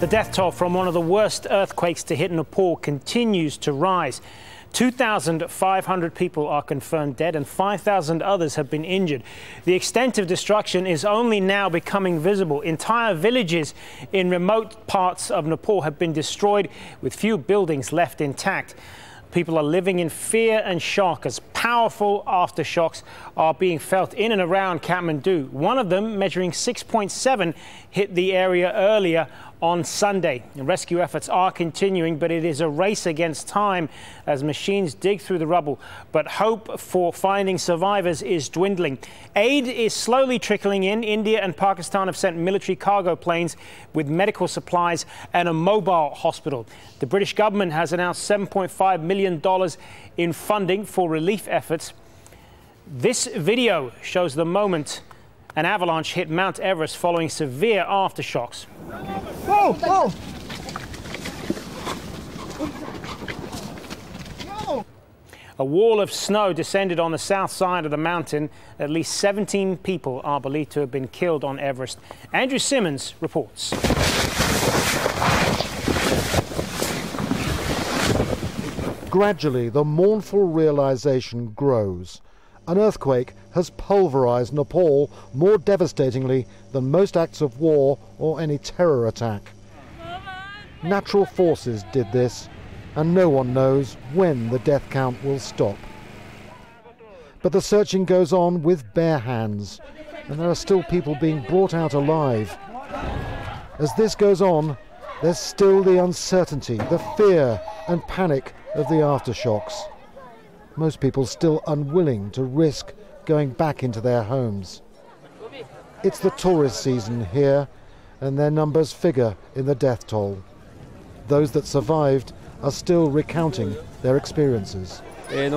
The death toll from one of the worst earthquakes to hit Nepal continues to rise. 2,500 people are confirmed dead and 5,000 others have been injured. The extent of destruction is only now becoming visible. Entire villages in remote parts of Nepal have been destroyed, with few buildings left intact. People are living in fear and shock as powerful aftershocks are being felt in and around Kathmandu. One of them, measuring 6.7, hit the area earlier on Sunday. Rescue efforts are continuing, but it is a race against time as machines dig through the rubble. But hope for finding survivors is dwindling. Aid is slowly trickling in. India and Pakistan have sent military cargo planes with medical supplies and a mobile hospital. The British government has announced $7.5 million in funding for relief efforts. This video shows the moment an avalanche hit Mount Everest following severe aftershocks. Whoa, whoa. A wall of snow descended on the south side of the mountain. At least 17 people are believed to have been killed on Everest. Andrew Simmons reports. Gradually, the mournful realization grows. An earthquake has pulverized Nepal more devastatingly than most acts of war or any terror attack. Natural forces did this, and no one knows when the death count will stop. But the searching goes on with bare hands, and there are still people being brought out alive. As this goes on, there's still the uncertainty, the fear and panic of the aftershocks. Most people still unwilling to risk going back into their homes. It's the tourist season here, and their numbers figure in the death toll. Those that survived are still recounting their experiences. We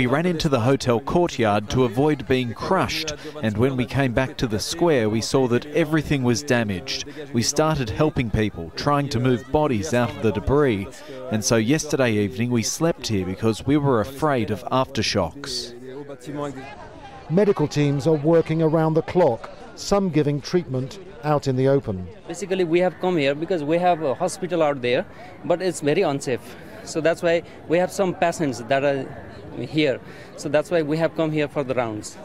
ran into the hotel courtyard to avoid being crushed, and when we came back to the square we saw that everything was damaged. We started helping people, trying to move bodies out of the debris, and so yesterday evening we slept here because we were afraid of aftershocks. Medical teams are working around the clock, some giving treatment out in the open. Basically we have come here because we have a hospital out there, but it's very unsafe. So that's why we have some patients that are here. So that's why we have come here for the rounds.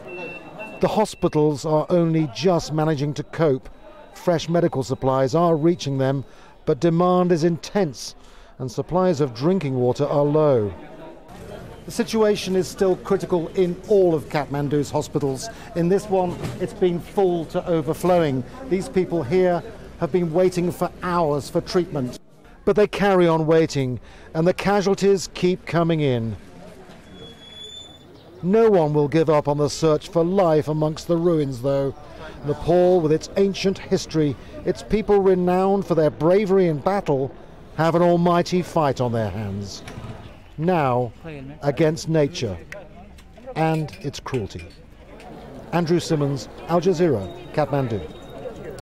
The hospitals are only just managing to cope. Fresh medical supplies are reaching them, but demand is intense and supplies of drinking water are low. The situation is still critical in all of Kathmandu's hospitals. In this one, it's been full to overflowing. These people here have been waiting for hours for treatment. But they carry on waiting, and the casualties keep coming in. No one will give up on the search for life amongst the ruins, though. Nepal, with its ancient history, its people renowned for their bravery in battle, have an almighty fight on their hands. Now, against nature and its cruelty. Andrew Simmons, Al Jazeera, Kathmandu.